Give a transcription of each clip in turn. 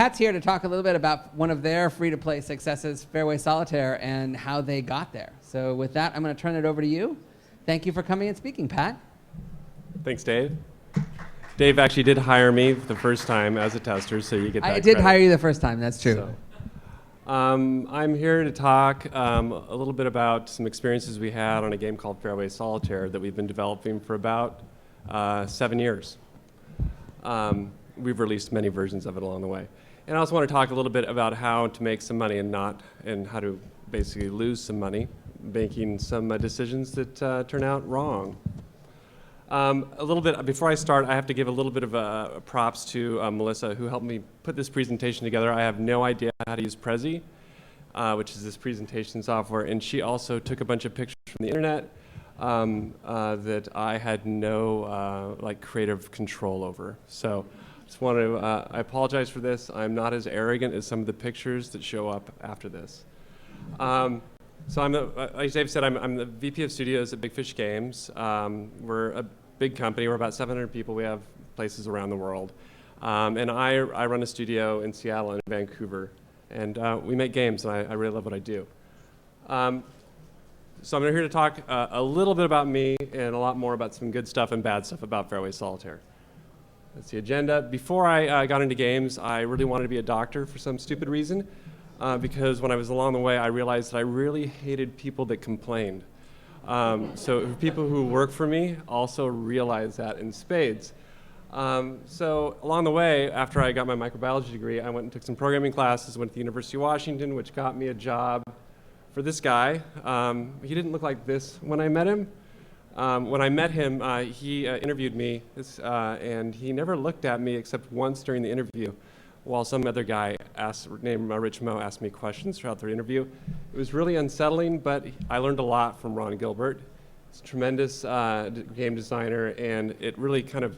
Pat's here to talk a little bit about one of their free-to-play successes, Fairway Solitaire, and how they got there. So with that, I'm going to turn it over to you. Thank you for coming and speaking, Pat. Thanks, Dave. Dave actually did hire me the first time as a tester, so you get that I did credit. hire you the first time, that's true. So, I'm here to talk a little bit about some experiences we had on a game called Fairway Solitaire that we've been developing for about 7 years. We've released many versions of it along the way. And I also want to talk a little bit about how to make some money and how to basically lose some money, making some decisions that turn out wrong. A little bit before I start, I have to give a little bit of props to Melissa, who helped me put this presentation together. I have no idea how to use Prezi, which is this presentation software, and she also took a bunch of pictures from the internet that I had no creative control over. So just want to, I apologize for this. I'm not as arrogant as some of the pictures that show up after this. So like Dave said, I'm the VP of Studios at Big Fish Games. We're a big company. We're about 700 people. We have places around the world. And I run a studio in Seattle and Vancouver. And we make games, and I really love what I do. So I'm here to talk a little bit about me and a lot more about some good stuff and bad stuff about Fairway Solitaire. That's the agenda. Before I got into games, I really wanted to be a doctor for some stupid reason. Because when I was along the way, I realized that I really hated people that complained. So people who work for me also realize that in spades. So along the way, after I got my microbiology degree, I went and took some programming classes, went to the University of Washington, which got me a job for this guy. He didn't look like this when I met him. When I met him, he interviewed me, and he never looked at me except once during the interview, while some other guy named Rich Mo asked me questions throughout the interview. It was really unsettling, but I learned a lot from Ron Gilbert. He's a tremendous game designer, and it really kind of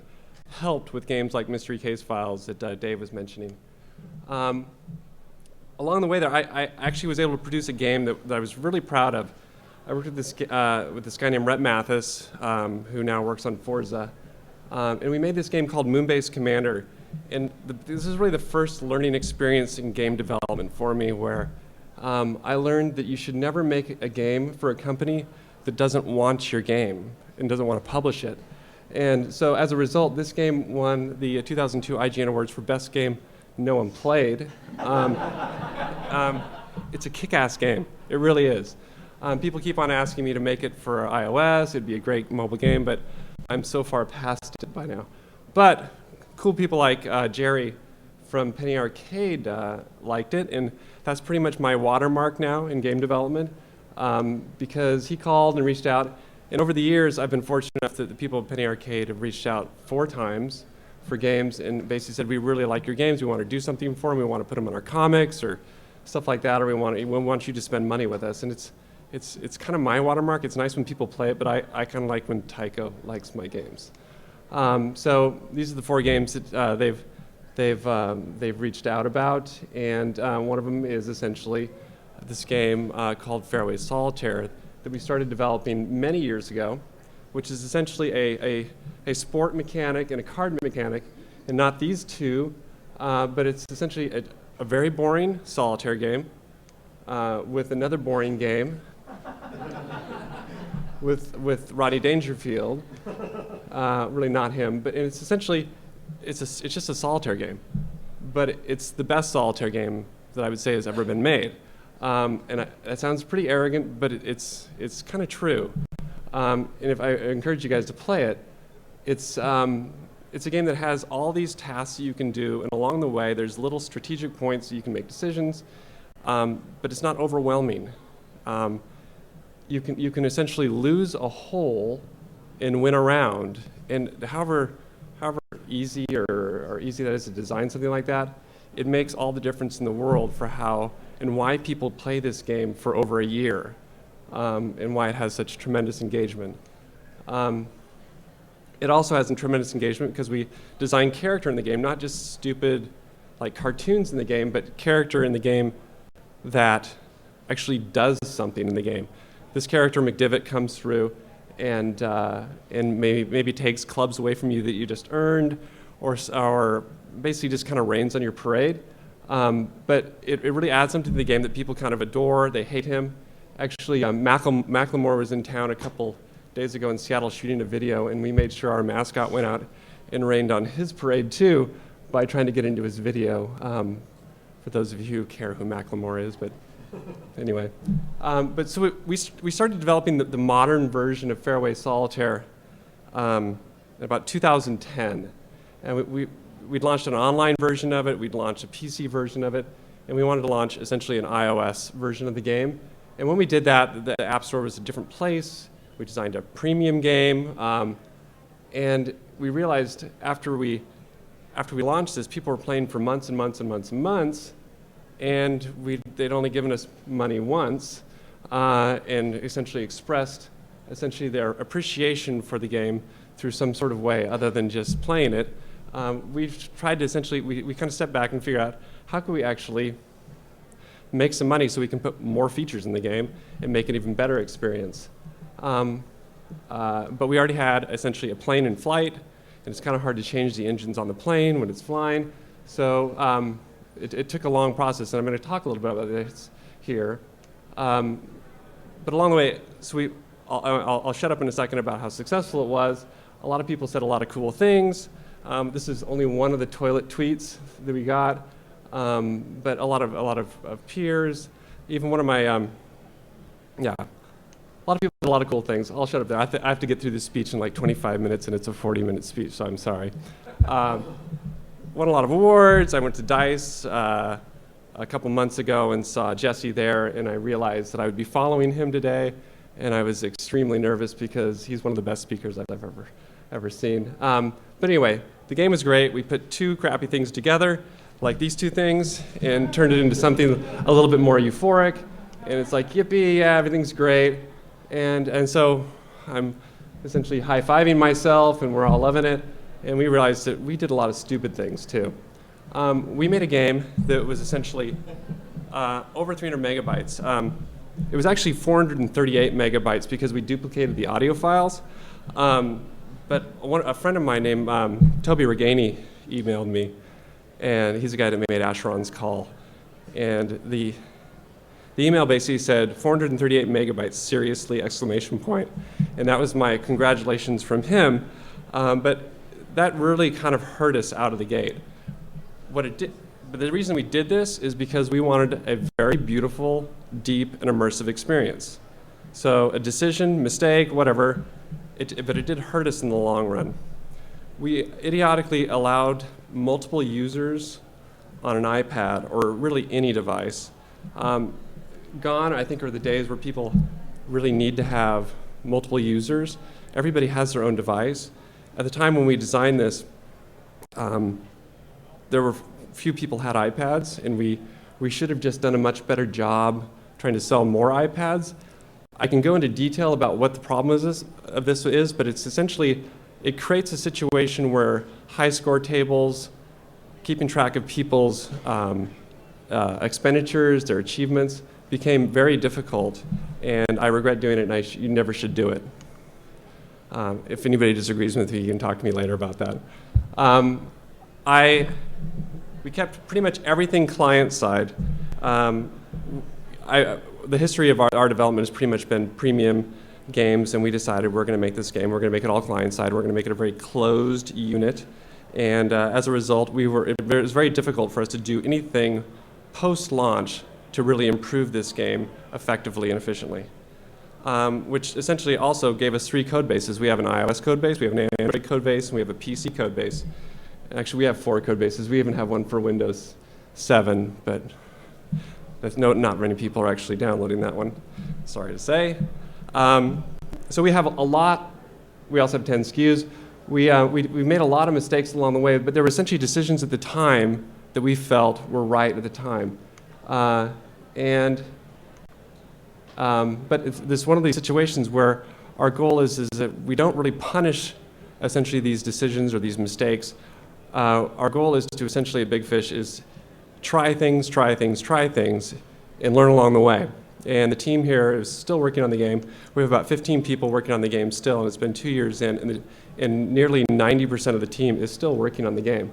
helped with games like Mystery Case Files that Dave was mentioning. Along the way there, I actually was able to produce a game that I was really proud of. I worked with this guy named Rhett Mathis, who now works on Forza, and we made this game called Moonbase Commander. And this is really the first learning experience in game development for me, where I learned that you should never make a game for a company that doesn't want your game and doesn't want to publish it. And so as a result, this game won the 2002 IGN Awards for Best Game No One Played. It's a kick-ass game. It really is. People keep on asking me to make it for iOS. It'd be a great mobile game, but I'm so far past it by now. But cool people like Jerry from Penny Arcade liked it, and that's pretty much my watermark now in game development, because he called and reached out, and over the years I've been fortunate enough that the people at Penny Arcade have reached out 4 times for games and basically said, we really like your games, we want to do something for them, we want to put them in our comics or stuff like that, or we want you to spend money with us. And it's kind of my watermark. It's nice when people play it, but I kind of like when Taiko likes my games. So these are the 4 games that they've reached out about, and one of them is essentially this game called Fairway Solitaire that we started developing many years ago, which is essentially a sport mechanic and a card mechanic, and not these two, but it's essentially a very boring solitaire game with another boring game with Rodney Dangerfield. Really not him, but it's essentially, it's just a solitaire game, but it's the best solitaire game that I would say has ever been made. And that sounds pretty arrogant, but it's kind of true. And if I encourage you guys to play it, it's a game that has all these tasks that you can do, and along the way there's little strategic points that you can make decisions, but it's not overwhelming. You can essentially lose a hole and win a round, and however easy or easy that is to design something like that, it makes all the difference in the world for how and why people play this game for over a year, and why it has such tremendous engagement. It also has tremendous engagement because we design character in the game, not just stupid like cartoons in the game, but character in the game that actually does something in the game. This character, McDivitt, comes through and maybe takes clubs away from you that you just earned, or basically just kind of rains on your parade. But it really adds something to the game that people kind of adore. They hate him. Actually, Macklemore was in town a couple days ago in Seattle shooting a video, and we made sure our mascot went out and rained on his parade too by trying to get into his video. For those of you who care who Macklemore is, but anyway. But so we started developing the modern version of Fairway Solitaire in about 2010. And we'd launched an online version of it, we'd launched a PC version of it, and we wanted to launch essentially an iOS version of the game. And when we did that, the App Store was a different place. We designed a premium game, and we realized after we launched this, people were playing for months and months and months and months, and they'd only given us money once, and essentially expressed their appreciation for the game through some sort of way other than just playing it. We've tried to essentially, we kind of step back and figure out how can we actually make some money so we can put more features in the game and make an even better experience. But we already had essentially a plane in flight, and it's kind of hard to change the engines on the plane when it's flying. So it took a long process, and I'm going to talk a little bit about this here. But along the way, so I'll shut up in a second about how successful it was. A lot of people said a lot of cool things. This is only one of the toilet tweets that we got, but a lot of peers, even one of my, a lot of people did a lot of cool things. I'll shut up there. I have to get through this speech in like 25 minutes, and it's a 40-minute speech, so I'm sorry. Won a lot of awards. I went to DICE a couple months ago and saw Jesse there, and I realized that I would be following him today, and I was extremely nervous because he's one of the best speakers I've ever seen. But anyway, the game was great. We put two crappy things together, like these two things, and turned it into something a little bit more euphoric. And it's like, yippee, yeah, everything's great. And so I'm essentially high-fiving myself, and we're all loving it. And we realized that we did a lot of stupid things, too. We made a game that was essentially over 300 megabytes. It was actually 438 megabytes because we duplicated the audio files. But a friend of mine named Toby Reganey emailed me, and he's the guy that made Asheron's Call. And the email basically said 438 megabytes, seriously, exclamation point. And that was my congratulations from him. But that really kind of hurt us out of the gate. But the reason we did this is because we wanted a very beautiful, deep, and immersive experience. So a decision, mistake, whatever, but it did hurt us in the long run. We idiotically allowed multiple users on an iPad, or really any device. Gone, I think, are the days where people really need to have multiple users. Everybody has their own device. At the time when we designed this, there were few people had iPads, and we should have just done a much better job trying to sell more iPads. I can go into detail about what the problem of this is, but it's essentially, it creates a situation where high score tables, keeping track of people's expenditures, their achievements, became very difficult, and I regret doing it, and you never should do it. If anybody disagrees with me, you can talk to me later about that. We kept pretty much everything client-side. The history of our development has pretty much been premium games, and we decided we're going to make this game. We're going to make it all client-side. We're going to make it a very closed unit. And as a result, it was very difficult for us to do anything post-launch to really improve this game effectively and efficiently, which essentially also gave us three code bases. We have an iOS code base, we have an Android code base, and we have a PC code base. Actually, we have 4 code bases. We even have one for Windows 7, but not many people are actually downloading that one, sorry to say. So we have a lot. We also have 10 SKUs. We made a lot of mistakes along the way, but there were essentially decisions at the time that we felt were right at the time. But it's one of these situations where our goal is that we don't really punish essentially these decisions or these mistakes. Our goal is to essentially, at Big Fish, is try things, and learn along the way. And the team here is still working on the game. We have about 15 people working on the game still, and it's been 2 years in, and nearly 90% of the team is still working on the game.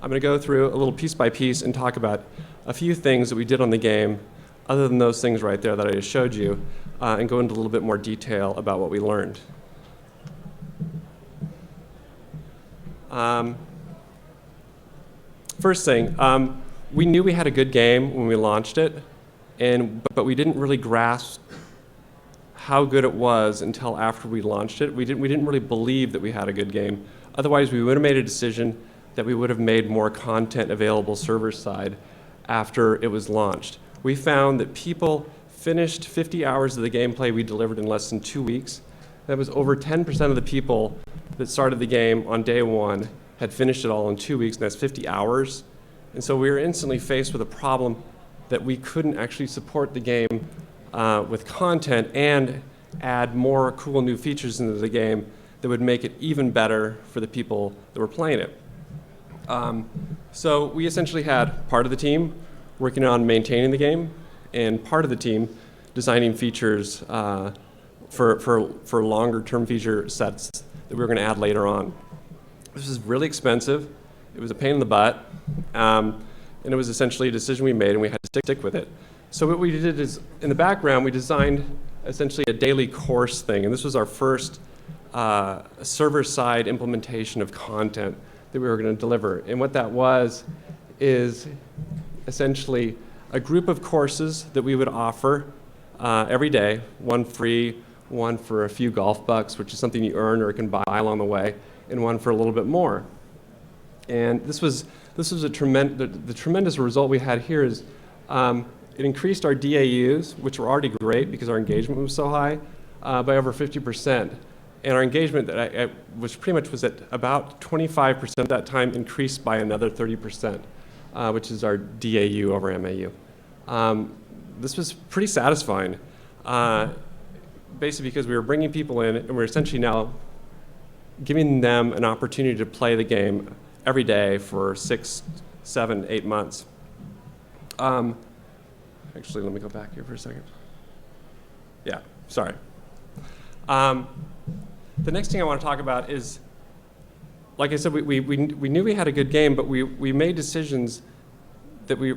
I'm going to go through a little piece by piece and talk about a few things that we did on the game, other than those things right there that I just showed you, and go into a little bit more detail about what we learned. First thing, we knew we had a good game when we launched it, but we didn't really grasp how good it was until after we launched it. We didn't really believe that we had a good game. Otherwise, we would have made a decision that we would have made more content available server side after it was launched. We found that people finished 50 hours of the gameplay we delivered in less than 2 weeks. That was over 10% of the people that started the game on day one had finished it all in 2 weeks, and that's 50 hours. And so we were instantly faced with a problem that we couldn't actually support the game with content and add more cool new features into the game that would make it even better for the people that were playing it. So we essentially had part of the team working on maintaining the game and part of the team designing features for longer-term feature sets that we were going to add later on. This was really expensive. It was a pain in the butt. And it was essentially a decision we made, and we had to stick with it. So what we did is, in the background, we designed essentially a daily course thing. And this was our first server-side implementation of content that we were going to deliver. And what that was is essentially a group of courses that we would offer every day, one free, one for a few golf bucks, which is something you earn or can buy along the way, and one for a little bit more. And this was the tremendous result we had here is it increased our DAUs, which were already great because our engagement was so high, by over 50%. And our engagement that was pretty much was at about 25% at that time, increased by another 30%, which is our DAU over MAU. This was pretty satisfying, basically because we were bringing people in and we're essentially now giving them an opportunity to play the game every day for 6, 7, 8 months. Actually, let me go back here for a second. Yeah, sorry. The next thing I want to talk about is, like I said, we knew we had a good game, but we made decisions that we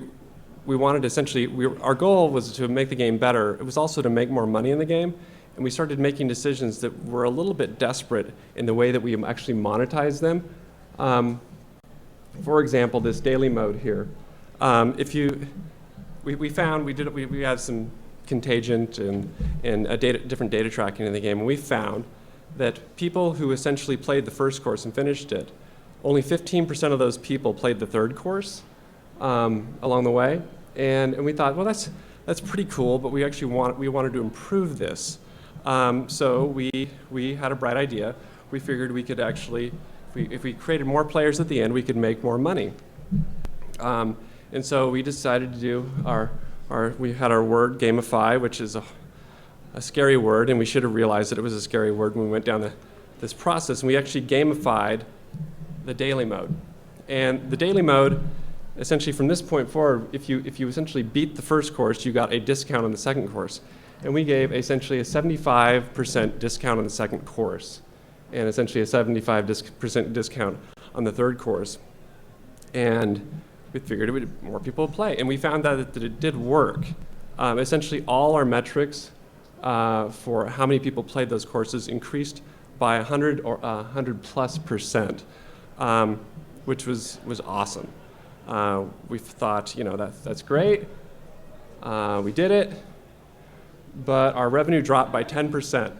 wanted to essentially, our goal was to make the game better. It was also to make more money in the game, and we started making decisions that were a little bit desperate in the way that we actually monetize them. For example, this daily mode here. We found we had some contingent and different data tracking in the game, and we found that people who essentially played the first course and finished it, only 15% of those people played the third course along the way, and we thought, well, that's pretty cool, but we actually wanted to improve this. So we had a bright idea. We figured we could actually, if we created more players at the end, we could make more money. And so we decided to do we had our word gamify, which is a scary word, and we should have realized that it was a scary word when we went down this process. And we actually gamified the daily mode. And the daily mode, essentially from this point forward, if you essentially beat the first course, you got a discount on the second course. And we gave essentially a 75% discount on the second course, and essentially a 75% discount on the third course. And we figured more people would play. And we found that it did work. Essentially all our metrics for how many people played those courses increased by 100 or 100+%, which was awesome. We thought, that's great. We did it, but our revenue dropped by 10%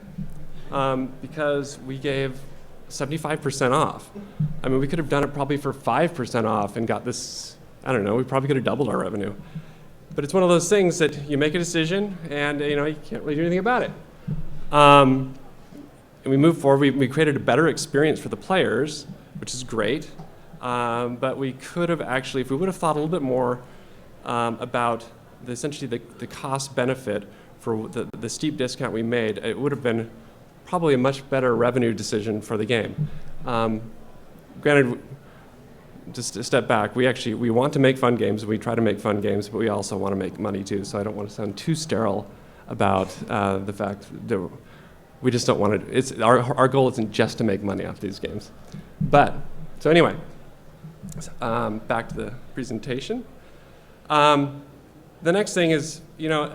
because we gave 75% off. I mean, we could have done it probably for 5% off and got this, I don't know, we probably could have doubled our revenue. But it's one of those things that you make a decision and you can't really do anything about it. And we moved forward. We created a better experience for the players, which is great. But we could have actually, if we would have thought a little bit more about essentially the cost benefit for the steep discount we made, it would have been probably a much better revenue decision for the game. Granted, just a step back, we want to make fun games. We try to make fun games, but we also want to make money too. So I don't want to sound too sterile about the fact that we just don't want to. Our goal isn't just to make money off these games. But so anyway, Back to the presentation. The next thing is, when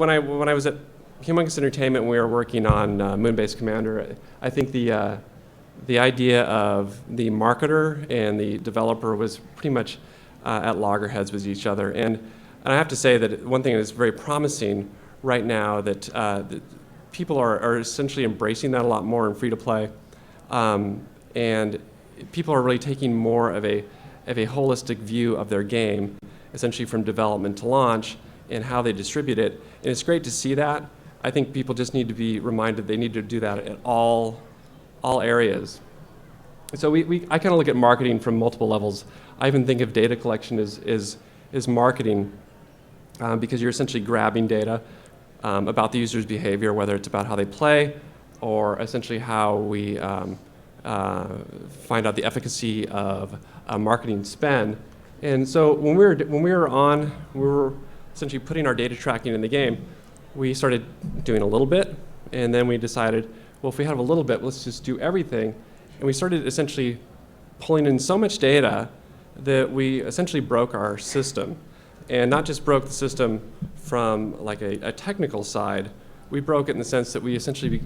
I was at Humongous Entertainment and we were working on Moon-Based Commander, I think the idea of the marketer and the developer was pretty much at loggerheads with each other. And I have to say that one thing that is very promising right now that people are essentially embracing that a lot more in free-to-play, and people are really taking more of a holistic view of their game, essentially from development to launch, and how they distribute it. And it's great to see that. I think people just need to be reminded they need to do that at all areas. So I kind of look at marketing from multiple levels. I even think of data collection as marketing, because you're essentially grabbing data about the user's behavior, whether it's about how they play or essentially how we find out the efficacy of marketing spend. And so when we were essentially putting our data tracking in the game, we started doing a little bit, and then we decided, well, if we have a little bit, let's just do everything. And we started essentially pulling in so much data that we essentially broke our system. And not just broke the system from like a technical side, we broke it in the sense that we essentially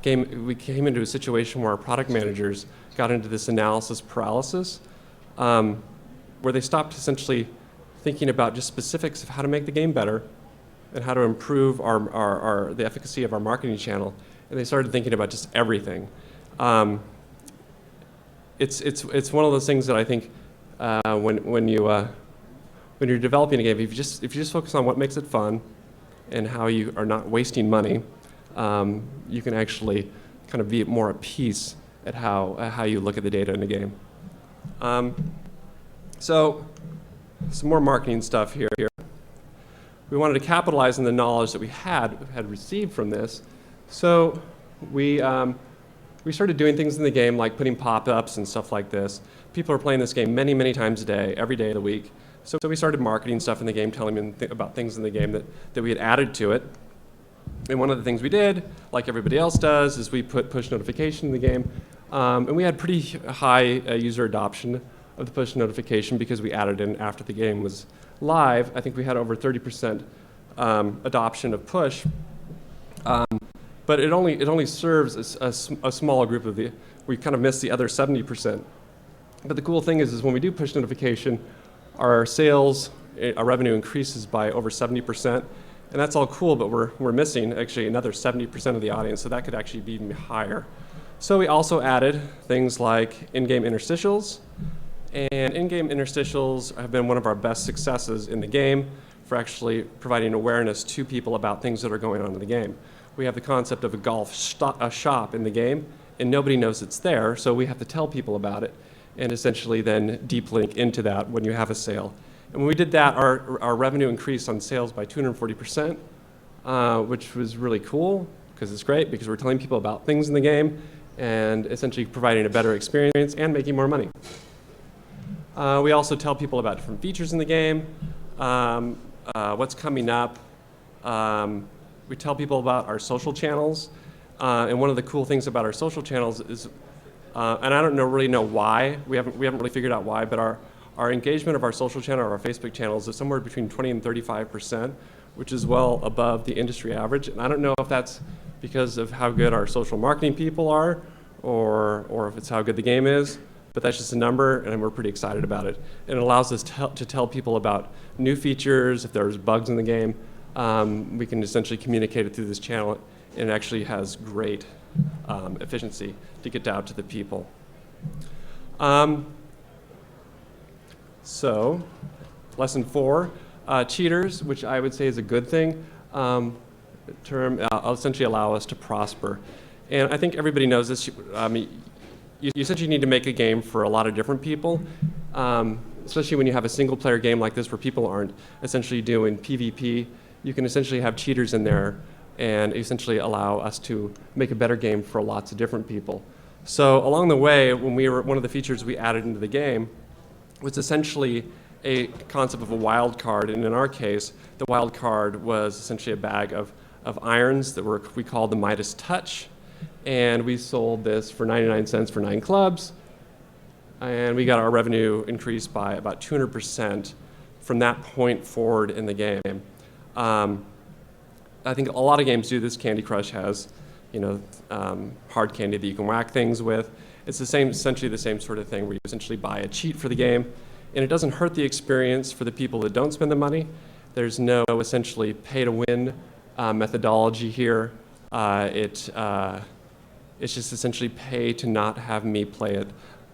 came into a situation where our product managers got into this analysis paralysis, where they stopped essentially thinking about just specifics of how to make the game better and how to improve the efficacy of our marketing channel, and they started thinking about just everything. It's one of those things that I think when you're developing a game, if you just focus on what makes it fun and how you are not wasting money, you can actually kind of be more at peace at how you look at the data in the game. So some more marketing stuff here. We wanted to capitalize on the knowledge that we had received from this. So we started doing things in the game like putting pop-ups and stuff like this. People are playing this game many, many times a day, every day of the week. So we started marketing stuff in the game, telling them about things in the game that we had added to it. And one of the things we did, like everybody else does, is we put push notification in the game. And we had pretty high user adoption of the push notification because we added in after the game was live. I think we had over 30% adoption of push. But it only serves a small group of we kind of missed the other 70%. But the cool thing is when we do push notification, our sales, our revenue increases by over 70%. And that's all cool, but we're missing actually another 70% of the audience, so that could actually be even higher. So we also added things like in-game interstitials. And in-game interstitials have been one of our best successes in the game for actually providing awareness to people about things that are going on in the game. We have the concept of a shop in the game, and nobody knows it's there, so we have to tell people about it and essentially then deep link into that when you have a sale. And when we did that, our revenue increased on sales by 240%, which was really cool because it's great because we're telling people about things in the game and essentially providing a better experience and making more money. We also tell people about different features in the game, what's coming up. We tell people about our social channels. And one of the cool things about our social channels is, and I don't really know why, we haven't really figured out why, but our engagement of our social channel or our Facebook channels is somewhere between 20 and 35%, which is well above the industry average. And I don't know if that's because of how good our social marketing people are or if it's how good the game is, but that's just a number, and we're pretty excited about it. And it allows us to tell people about new features, if there's bugs in the game. We can essentially communicate it through this channel, and it actually has great efficiency to get out to the people. So, lesson 4, cheaters, which I would say is a good thing, essentially allow us to prosper. And I think everybody knows this. You essentially need to make a game for a lot of different people, especially when you have a single-player game like this where people aren't essentially doing PvP. You can essentially have cheaters in there and essentially allow us to make a better game for lots of different people. So along the way, one of the features we added into the game was essentially a concept of a wild card, and in our case, the wild card was essentially a bag of irons that we called the Midas Touch, and we sold this for 99 cents for 9 clubs. and we got our revenue increased by about 200% from that point forward in the game. I think a lot of games do this. Candy Crush has, hard candy that you can whack things with. It's essentially the same sort of thing where you essentially buy a cheat for the game, and it doesn't hurt the experience for the people that don't spend the money. There's no essentially pay-to-win methodology here. It's just essentially pay to not have me play it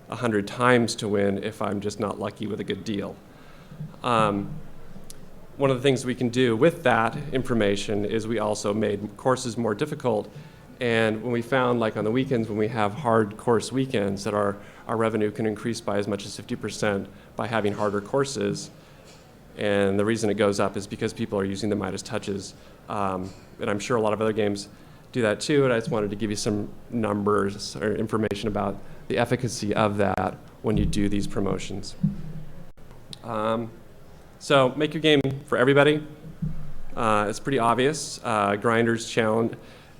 100 times to win if I'm just not lucky with a good deal. One of the things we can do with that information is we also made courses more difficult. And when we found, like on the weekends, when we have hard course weekends, that our revenue can increase by as much as 50% by having harder courses. And the reason it goes up is because people are using the Midas touches. And I'm sure a lot of other games do that too. And I just wanted to give you some numbers or information about the efficacy of that when you do these promotions. So make your game for everybody. It's pretty obvious. Grinders, challenge,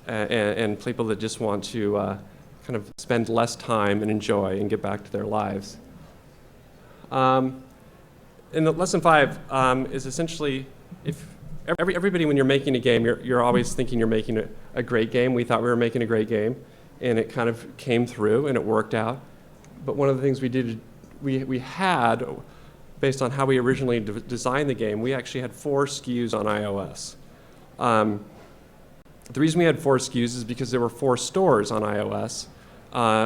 and people that just want to kind of spend less time and enjoy and get back to their lives. In the lesson 5 is essentially, if everybody, when you're making a game, you're always thinking you're making a great game. We thought we were making a great game, and it kind of came through and it worked out. But one of the things we did, we had, based on how we originally designed the game, we actually had 4 SKUs on iOS. The reason we had 4 SKUs is because there were 4 stores on iOS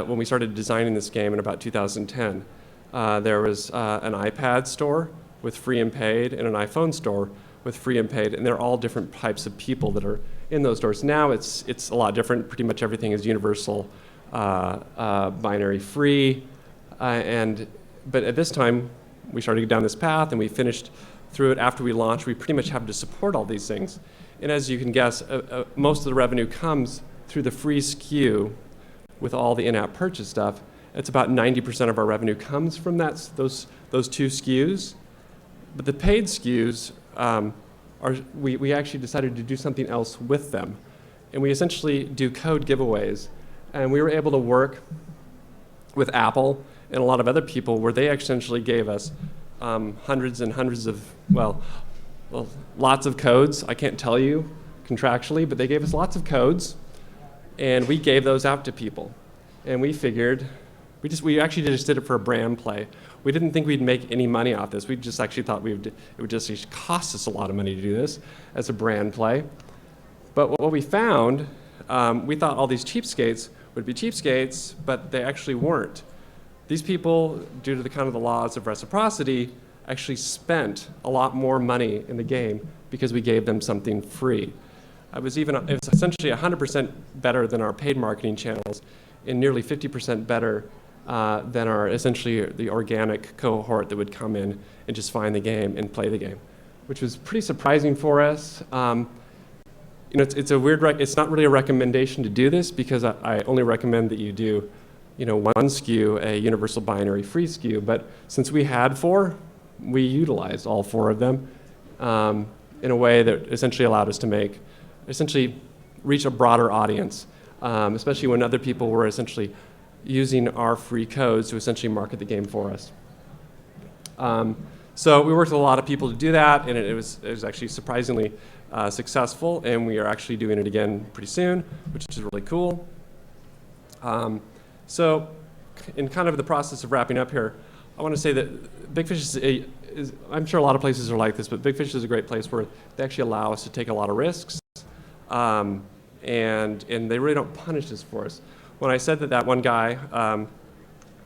when we started designing this game in about 2010. There was an iPad store with free and paid and an iPhone store with free and paid, and they're all different types of people that are in those stores. Now it's a lot different. Pretty much everything is universal, binary free, but at this time, we started down this path and we finished through it after we launched. We pretty much have to support all these things. And as you can guess, most of the revenue comes through the free SKU with all the in-app purchase stuff. It's about 90% of our revenue comes from those 2 SKUs. But the paid SKUs, we actually decided to do something else with them. And we essentially do code giveaways. And we were able to work with Apple and a lot of other people where they essentially gave us hundreds and hundreds of, lots of codes. I can't tell you contractually, but they gave us lots of codes, and we gave those out to people. And we figured, we actually just did it for a brand play. We didn't think we'd make any money off this. We just actually thought it would just cost us a lot of money to do this as a brand play. But what we found, we thought all these cheapskates would be cheapskates, but they actually weren't. These people, due to the kind of the laws of reciprocity, actually spent a lot more money in the game because we gave them something free. It was essentially 100% better than our paid marketing channels, and nearly 50% better than our essentially the organic cohort that would come in and just find the game and play the game, which was pretty surprising for us. It's a weird. It's not really a recommendation to do this because I only recommend that you do, one SKU, a universal binary free SKU. But since we had 4, we utilized all 4 of them in a way that essentially allowed us to reach a broader audience, especially when other people were essentially using our free codes to essentially market the game for us. So we worked with a lot of people to do that, and it was actually surprisingly successful, and we are actually doing it again pretty soon, which is really cool. So in kind of the process of wrapping up here, I want to say that Big Fish is I'm sure a lot of places are like this, but Big Fish is a great place where they actually allow us to take a lot of risks, and they really don't punish us for us. When I said that one guy,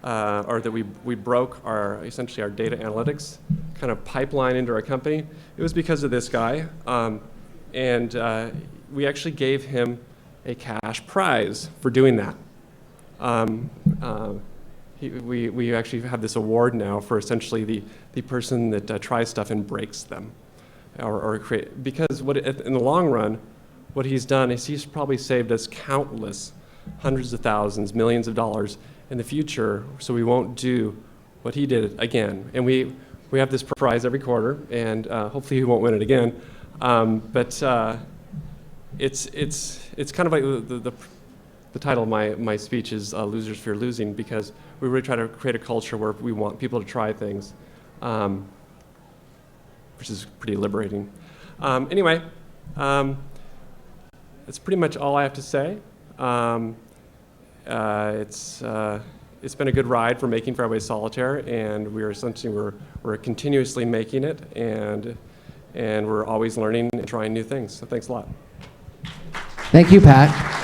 or that we broke essentially our data analytics kind of pipeline into our company, it was because of this guy, and we actually gave him a cash prize for doing that. We actually have this award now for essentially the person that tries stuff and breaks them, or create, because in the long run, what he's done is he's probably saved us countless hundreds of thousands, millions of dollars in the future, so we won't do what he did again. And we have this prize every quarter, and hopefully he won't win it again. But it's kind of like the title of my speech is Losers Fear Losing, because we really try to create a culture where we want people to try things, which is pretty liberating. Anyway, that's pretty much all I have to say. It's been a good ride for making Fairway Solitaire, and we're continuously making it, and we're always learning and trying new things. So thanks a lot. Thank you, Pat.